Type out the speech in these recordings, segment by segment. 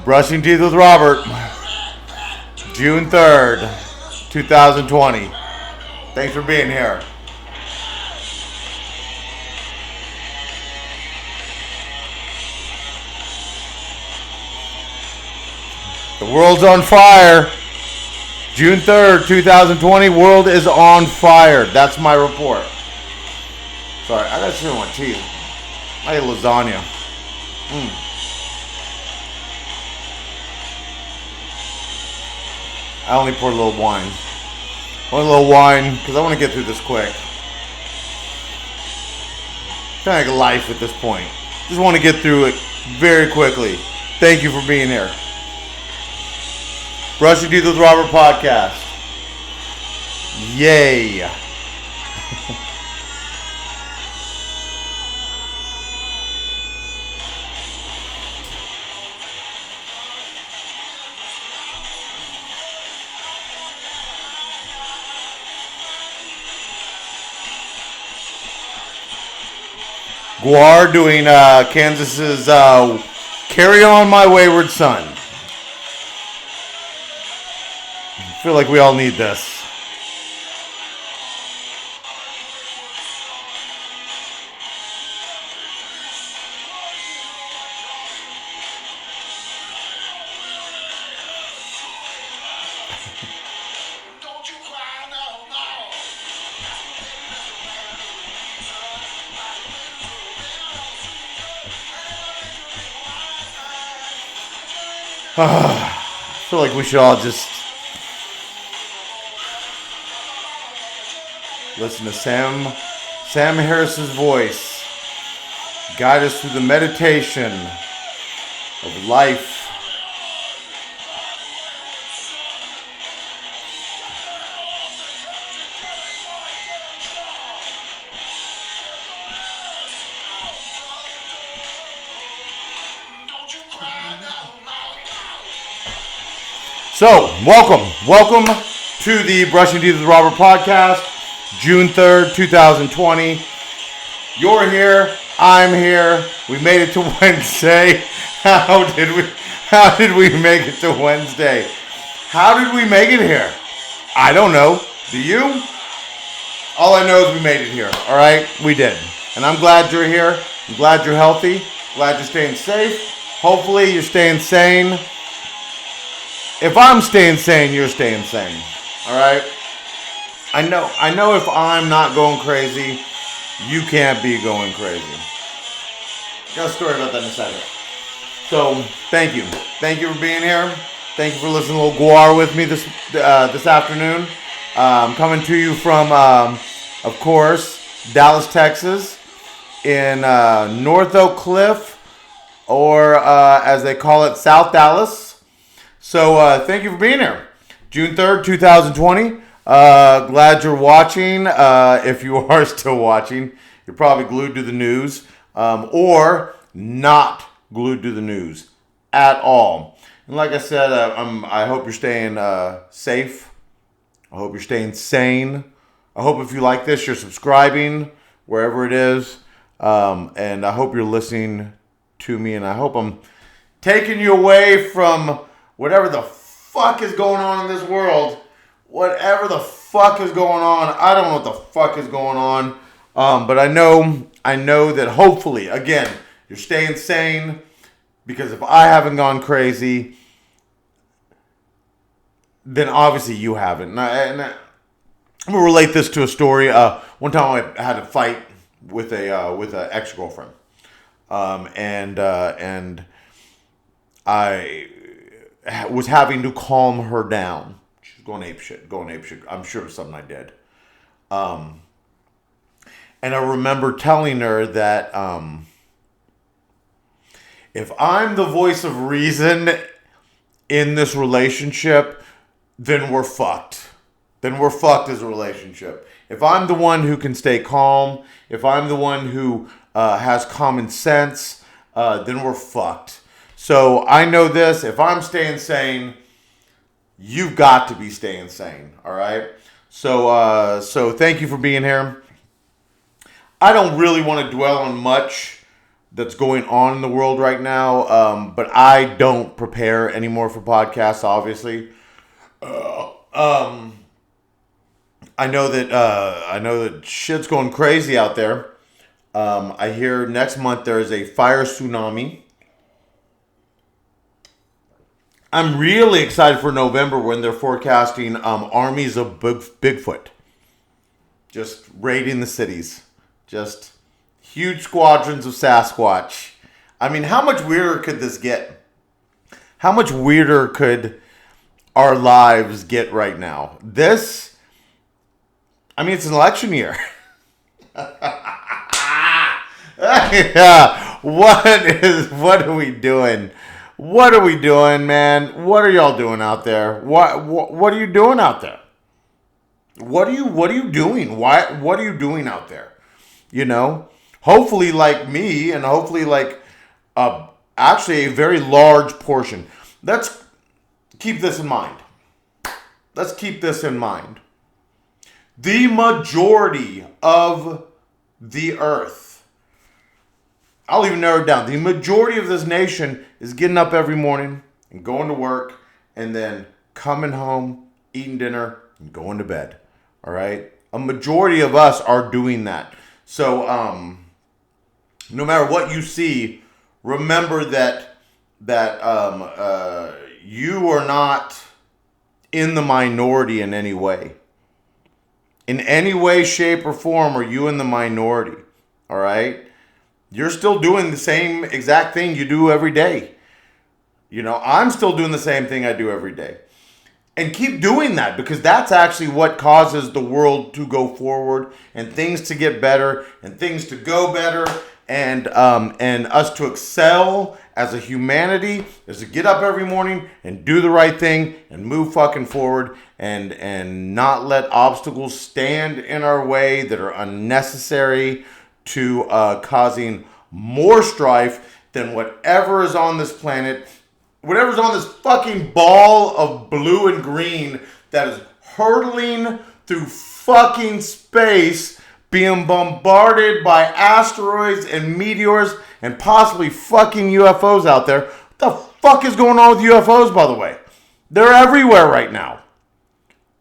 Brushing Teeth with Robert, June 3rd, 2020. Thanks for being here. The world's on fire. June 3rd, 2020, world is on fire. That's my report. Sorry, I got shit on my teeth. I ate lasagna. I only poured a little wine. One little wine, because I want to get through this quick. Kind of like life at this point. Just want to get through it very quickly. Thank you for being here. Brushing Teeth with Robert podcast. Yay. Guar doing Kansas's Carry On My Wayward Son. I feel like we all need this. I feel like we should all just listen to Sam Harris's voice guide us through the meditation of life. So, welcome to the Brushing Teeth with Robert podcast, June 3rd, 2020. You're here, I'm here, we made it to Wednesday. How did we make it to Wednesday? How did we make it here? I don't know. Do you? All I know is we made it here, alright? We did. And I'm glad you're here, I'm glad you're healthy, glad you're staying safe. Hopefully you're staying sane. If I'm staying sane, you're staying sane. All right? I know if I'm not going crazy, you can't be going crazy. Got a story about that in a second. So, thank you. Thank you for being here. Thank you for listening to a little Guar with me this afternoon. Coming to you from, of course, Dallas, Texas, in North Oak Cliff, or as they call it, South Dallas. So, thank you for being here. June 3rd, 2020. Glad you're watching. If you are still watching, you're probably glued to the news, or not glued to the news at all. And like I said, I hope you're staying safe. I hope you're staying sane. I hope if you like this, you're subscribing wherever it is. And I hope you're listening to me. And I hope I'm taking you away from whatever the fuck is going on in this world. Whatever the fuck is going on. I don't know what the fuck is going on. But I know that hopefully, again, you're staying sane. Because if I haven't gone crazy, then obviously you haven't. And I'm going to relate this to a story. One time I had a fight with a ex-girlfriend. And I was having to calm her down. She was going apeshit. I'm sure it was something I did. And I remember telling her that if I'm the voice of reason in this relationship, then we're fucked. Then we're fucked as a relationship. If I'm the one who can stay calm, if I'm the one who has common sense, then we're fucked. So I know this. If I'm staying sane, you've got to be staying sane. All right. So thank you for being here. I don't really want to dwell on much that's going on in the world right now, but I don't prepare anymore for podcasts, obviously. I know that shit's going crazy out there. I hear next month there is a fire tsunami. I'm really excited for November when they're forecasting armies of Bigfoot just raiding the cities. Just huge squadrons of Sasquatch. I mean, how much weirder could this get? How much weirder could our lives get right now? It's an election year. Yeah. What are we doing? What are we doing, man? What are y'all doing out there? What are you doing out there? What are you doing? What are you doing out there? You know? Hopefully like me, and hopefully like actually a very large portion. Let's keep this in mind. The majority of the earth, I'll even narrow it down. The majority of this nation is getting up every morning and going to work and then coming home, eating dinner, and going to bed. All right? A majority of us are doing that. So, no matter what you see, remember that you are not in the minority in any way. In any way, shape, or form are you in the minority. All right? You're still doing the same exact thing you do every day. You know, I'm still doing the same thing I do every day. And keep doing that, because that's actually what causes the world to go forward and things to get better and things to go better and us to excel as a humanity is to get up every morning and do the right thing and move fucking forward and not let obstacles stand in our way that are unnecessary to causing more strife than whatever is on this planet. Whatever's on this fucking ball of blue and green that is hurtling through fucking space, being bombarded by asteroids and meteors and possibly fucking UFOs out there. What the fuck is going on with UFOs, by the way? They're everywhere right now.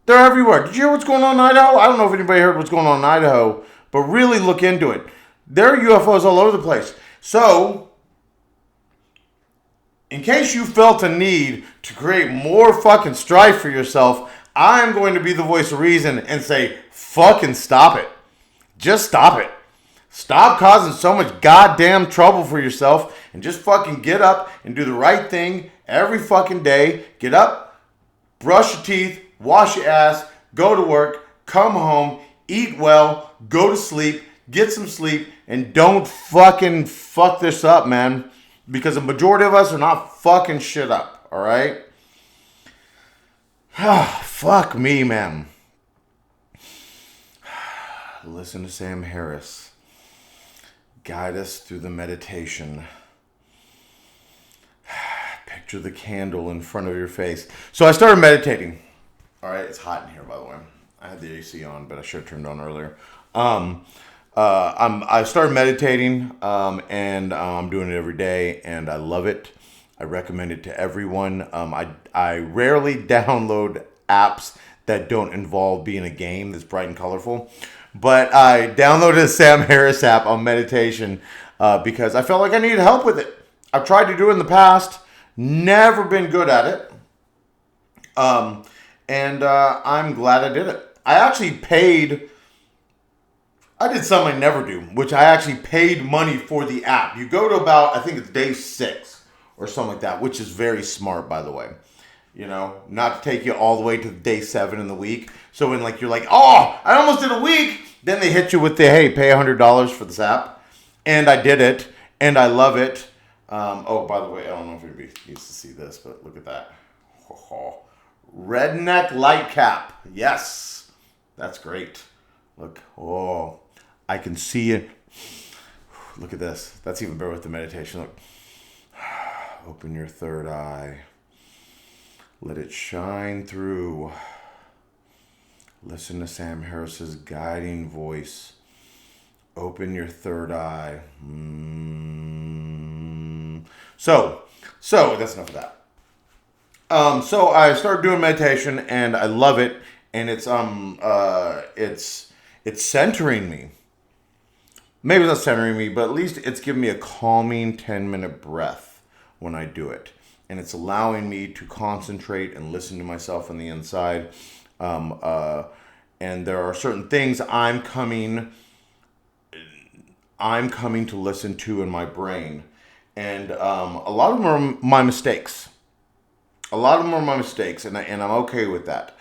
They're everywhere. Did you hear what's going on in Idaho? I don't know if anybody heard what's going on in Idaho, but really look into it. There are UFOs all over the place. So, in case you felt a need to create more fucking strife for yourself, I'm going to be the voice of reason and say, fucking stop it. Just stop it. Stop causing so much goddamn trouble for yourself and just fucking get up and do the right thing every fucking day. Get up, brush your teeth, wash your ass, go to work, come home, eat well, go to sleep, get some sleep, and don't fucking fuck this up, man. Because the majority of us are not fucking shit up, alright? Fuck me, man. Listen to Sam Harris. Guide us through the meditation. Picture the candle in front of your face. So I started meditating. Alright, it's hot in here, by the way. I had the AC on, but I should have turned it on earlier. I started meditating, and I'm doing it every day, and I love it. I recommend it to everyone. I rarely download apps that don't involve being a game that's bright and colorful, but I downloaded a Sam Harris app on meditation because I felt like I needed help with it. I've tried to do it in the past, never been good at it, and I'm glad I did it. I did something I never do, which I actually paid money for the app. You go to about, I think it's day 6 or something like that, which is very smart, by the way. You know, not to take you all the way to day 7 in the week. So when you're like, oh, I almost did a week. Then they hit you with the, hey, pay $100 for this app. And I did it, and I love it. Oh, by the way, I don't know if anybody needs to see this, but look at that. Redneck light cap. Yes, that's great. Look, oh, I can see it. Look at this. That's even better with the meditation. Look. Open your third eye. Let it shine through. Listen to Sam Harris's guiding voice. Open your third eye. So that's enough of that. So I started doing meditation and I love it, and it's centering me. Maybe it's not centering me, but at least it's giving me a calming 10-minute breath when I do it, and it's allowing me to concentrate and listen to myself on the inside. And there are certain things I'm coming to listen to in my brain, and a lot of them are my mistakes. A lot of them are my mistakes, and I'm okay with that.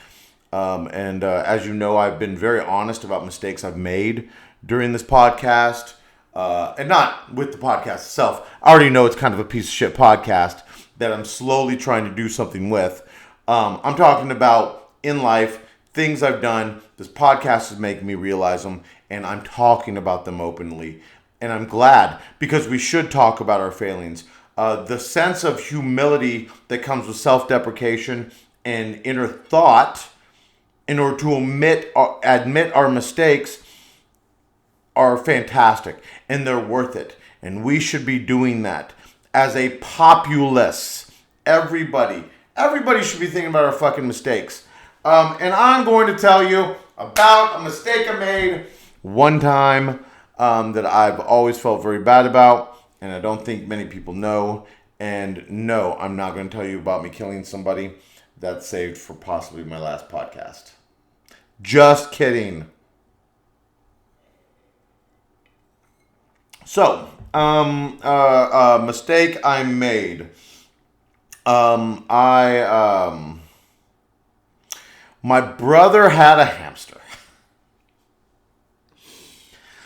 As you know, I've been very honest about mistakes I've made during this podcast, and not with the podcast itself. I already know it's kind of a piece of shit podcast that I'm slowly trying to do something with. I'm talking about in life, things I've done. This podcast is making me realize them, and I'm talking about them openly. And I'm glad, because we should talk about our failings. The sense of humility that comes with self-deprecation and inner thought in order to admit our mistakes are fantastic, and they're worth it. And we should be doing that as a populace. Everybody should be thinking about our fucking mistakes. And I'm going to tell you about a mistake I made one time that I've always felt very bad about, and I don't think many people know. And no, I'm not going to tell you about me killing somebody. That's saved for possibly my last podcast. Just kidding. So, mistake I made. My brother had a hamster.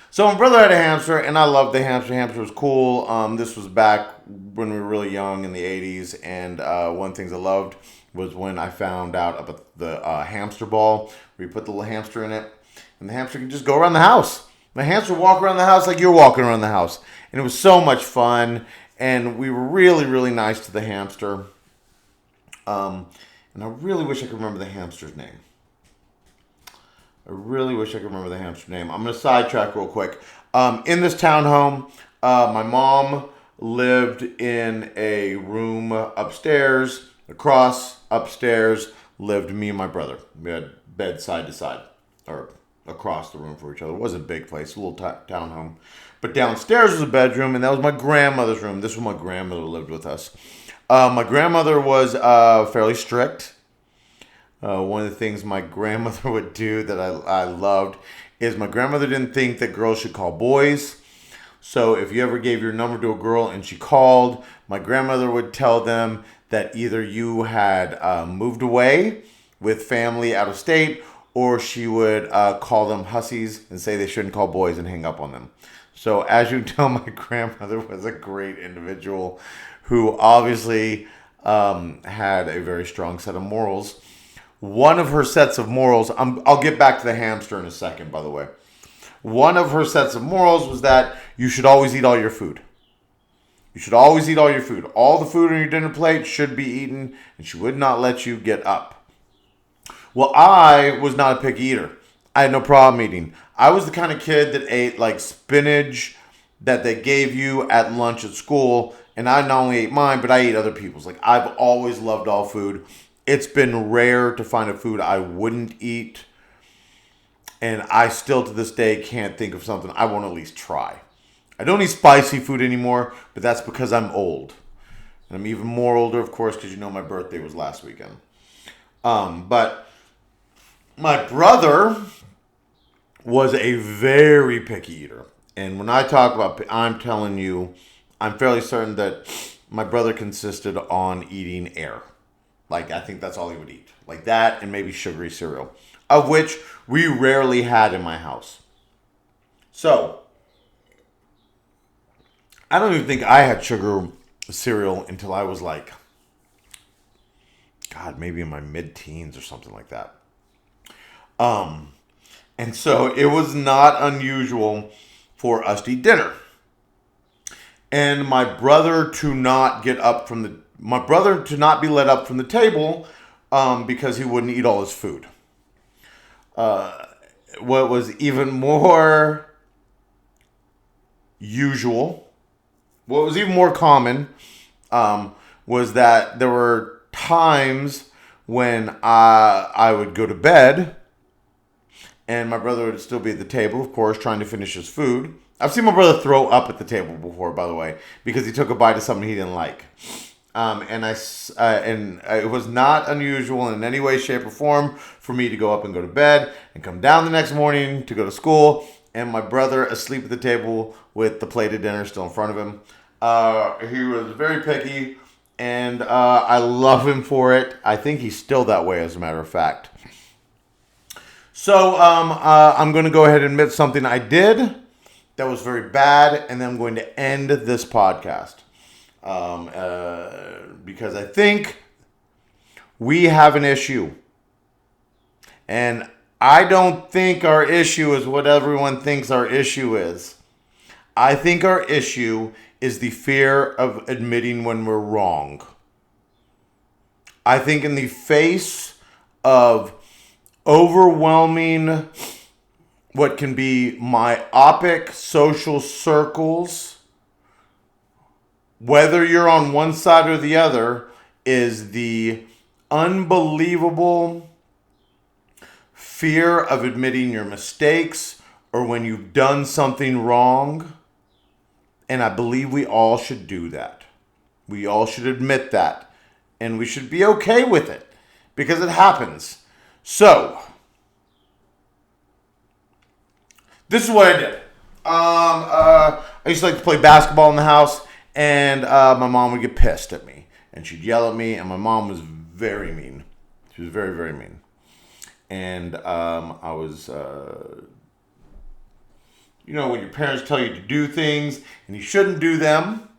So my brother had a hamster, and I loved the hamster. Hamster was cool. This was back when we were really young in the 80s, and one of the things I loved was when I found out about the hamster ball, where you put the little hamster in it, and the hamster could just go around the house. The hamster would walk around the house like you're walking around the house. And it was so much fun, and we were really, really nice to the hamster. And I really wish I could remember the hamster's name. I'm going to sidetrack real quick. In this townhome, my mom lived in a room upstairs. Across upstairs lived me and my brother. We had beds side to side, or across the room for each other. It wasn't a big place, a little townhome. But downstairs was a bedroom, and that was my grandmother's room. This was my grandmother lived with us. My grandmother was fairly strict. One of the things my grandmother would do that I loved is my grandmother didn't think that girls should call boys. So if you ever gave your number to a girl and she called, my grandmother would tell them that either you had moved away with family out of state, or she would call them hussies and say they shouldn't call boys and hang up on them. So as you tell, my grandmother was a great individual who obviously had a very strong set of morals. One of her sets of morals, I'll get back to the hamster in a second, by the way. One of her sets of morals was that you should always eat all your food. You should always eat all your food. All the food on your dinner plate should be eaten, and she would not let you get up. Well, I was not a picky eater. I had no problem eating. I was the kind of kid that ate like spinach that they gave you at lunch at school, and I not only ate mine, but I ate other people's. Like, I've always loved all food. It's been rare to find a food I wouldn't eat, and I still to this day can't think of something I won't at least try. I don't eat spicy food anymore, but that's because I'm old. And I'm even more older, of course, because you know my birthday was last weekend. But my brother was a very picky eater. And when I talk about, I'm telling you, I'm fairly certain that my brother consisted on eating air. Like, I think that's all he would eat. Like that and maybe sugary cereal, of which we rarely had in my house. So, I don't even think I had sugar cereal until I was like, God, maybe in my mid-teens or something like that. And so it was not unusual for us to eat dinner. And my brother to not be let up from the table because he wouldn't eat all his food. What was even more usual. What was even more common was that there were times when I would go to bed and my brother would still be at the table, of course, trying to finish his food. I've seen my brother throw up at the table before, by the way, because he took a bite of something he didn't like. And it was not unusual in any way, shape, or form for me to go up and go to bed and come down the next morning to go to school, and my brother asleep at the table with the plate of dinner still in front of him. He was very picky, and I love him for it. I think he's still that way, as a matter of fact. So I'm going to go ahead and admit something I did that was very bad, and then I'm going to end this podcast. Because I think we have an issue. And I don't think our issue is what everyone thinks our issue is. I think our issue is the fear of admitting when we're wrong. I think in the face of overwhelming, what can be myopic social circles, whether you're on one side or the other, is the unbelievable fear of admitting your mistakes or when you've done something wrong. And I believe we all should do that. We all should admit that. And we should be okay with it because it happens. So, this is what I did. I used to like to play basketball in the house. And my mom would get pissed at me. And she'd yell at me. And my mom was very mean. She was very, very mean. And I was, when your parents tell you to do things and you shouldn't do them,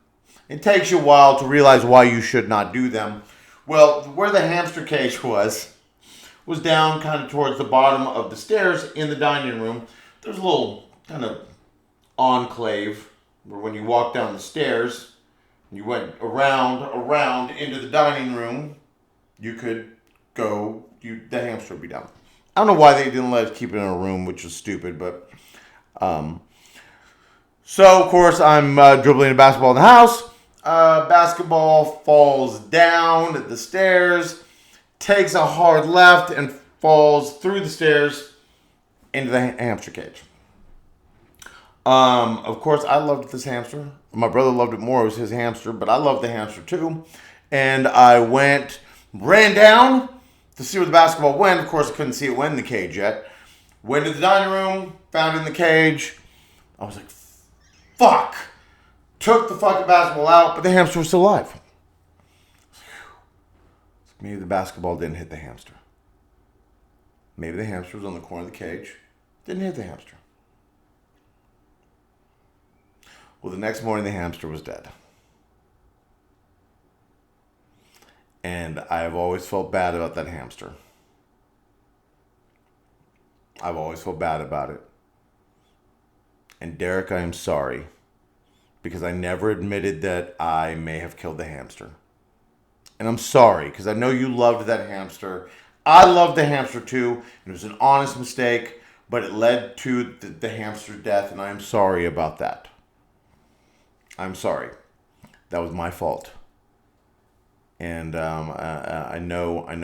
it takes you a while to realize why you should not do them. Well, where the hamster cage was down kind of towards the bottom of the stairs in the dining room. There's a little kind of enclave where when you walk down the stairs, you went around into the dining room, you could go, the hamster would be down. I don't know why they didn't let us keep it in a room, which was stupid, but, so of course I'm dribbling a basketball in the house. Basketball falls down the stairs, takes a hard left, and falls through the stairs into the hamster cage. Of course, I loved this hamster. My brother loved it more. It was his hamster, but I loved the hamster too. And I ran down to see where the basketball went. Of course, I couldn't see it went in the cage yet. Went to the dining room, found it in the cage. I was like, fuck. Took the fucking basketball out, but the hamster was still alive. Maybe the basketball didn't hit the hamster. Maybe the hamster was on the corner of the cage. Didn't hit the hamster. Well, the next morning, the hamster was dead. And I have always felt bad about that hamster. I've always felt bad about it. And Derek, I am sorry. Because I never admitted that I may have killed the hamster. And I'm sorry, because I know you loved that hamster. I loved the hamster too. It was an honest mistake, but it led to the hamster death, and I am sorry about that. I'm sorry. That was my fault. And I know. I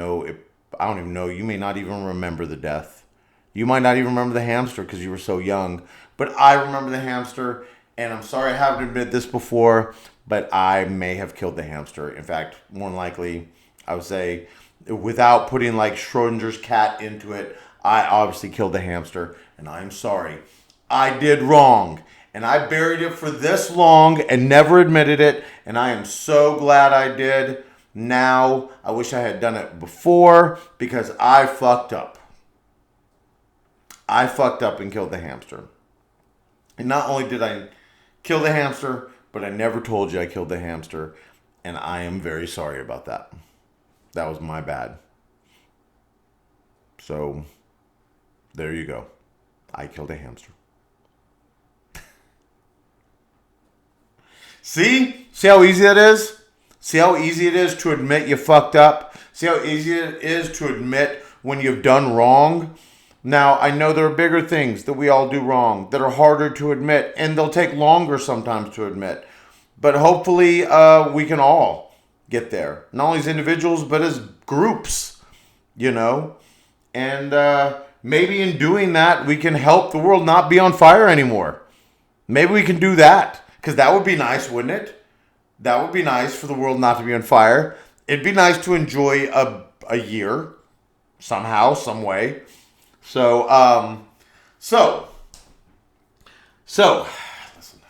don't even know. You may not even remember the death. You might not even remember the hamster because you were so young. But I remember the hamster, and I'm sorry I haven't admitted this before, but I may have killed the hamster. In fact, more than likely, I would say, without putting like Schrodinger's cat into it, I obviously killed the hamster, and I'm sorry. I did wrong. And I buried it for this long and never admitted it. And I am so glad I did. Now, I wish I had done it before because I fucked up. I fucked up and killed the hamster. And not only did I kill the hamster, but I never told you I killed the hamster. And I am very sorry about that. That was my bad. So, there you go. I killed a hamster. See? See how easy that is? See how easy it is to admit you fucked up? See how easy it is to admit when you've done wrong? Now, I know there are bigger things that we all do wrong that are harder to admit, and they'll take longer sometimes to admit. But hopefully, we can all get there. Not only as individuals, but as groups, you know. And maybe in doing that, we can help the world not be on fire anymore. Maybe we can do that. Because that would be nice, wouldn't it? That would be nice for the world not to be on fire. It'd be nice to enjoy a year somehow, some way. So, listen.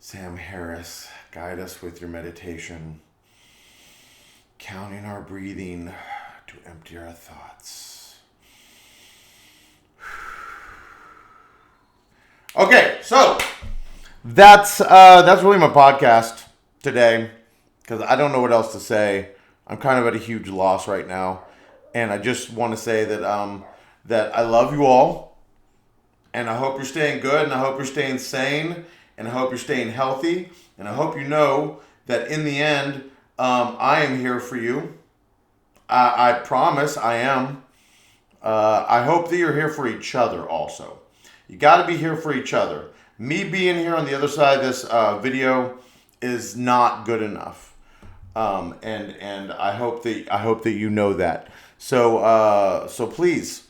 Sam Harris, guide us with your meditation, counting our breathing to empty our thoughts. Okay, so that's really my podcast today, because I don't know what else to say. I'm kind of at a huge loss right now, and I just want to say that that I love you all, and I hope you're staying good, and I hope you're staying sane, and I hope you're staying healthy, and I hope you know that in the end, I am here for you. I promise I am. I hope that you're here for each other also. You got to be here for each other. Me being here on the other side of this video is not good enough. And I hope that you know that. So please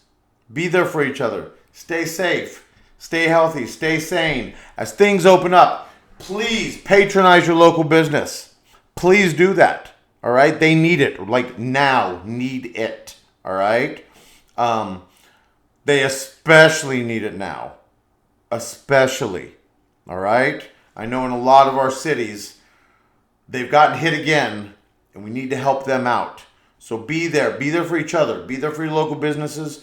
be there for each other. Stay safe, stay healthy, stay sane. As things open up, please patronize your local business. Please do that. All right, they need it. Like now, need it. All right. They especially need it now. Especially. All right. I know in a lot of our cities, they've gotten hit again, and we need to help them out. So be there. Be there for each other. Be there for your local businesses.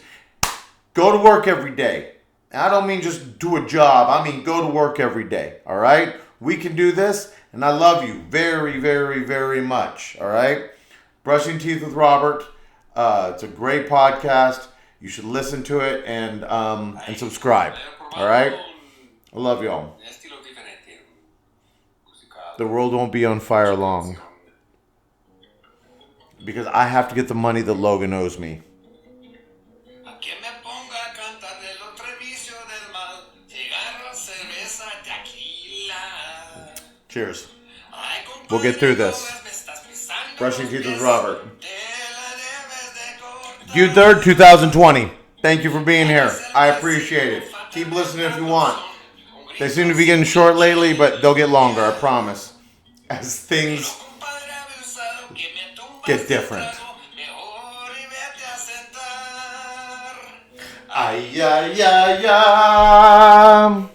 Go to work every day. And I don't mean just do a job. I mean go to work every day. All right? We can do this, and I love you very, very, very much. All right? Brushing Teeth with Robert. It's a great podcast. You should listen to it and subscribe. All right? I love y'all. The world won't be on fire long. Because I have to get the money that Logan owes me. Cheers. We'll get through this. Brushing Teeth with Robert. June 3rd, 2020. Thank you for being here. I appreciate it. Keep listening if you want. They seem to be getting short lately, but they'll get longer, I promise. As things get different. Ay, ay, ay, ay.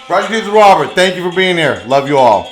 Brushing Teeth with Robert. Thank you for being here. Love you all.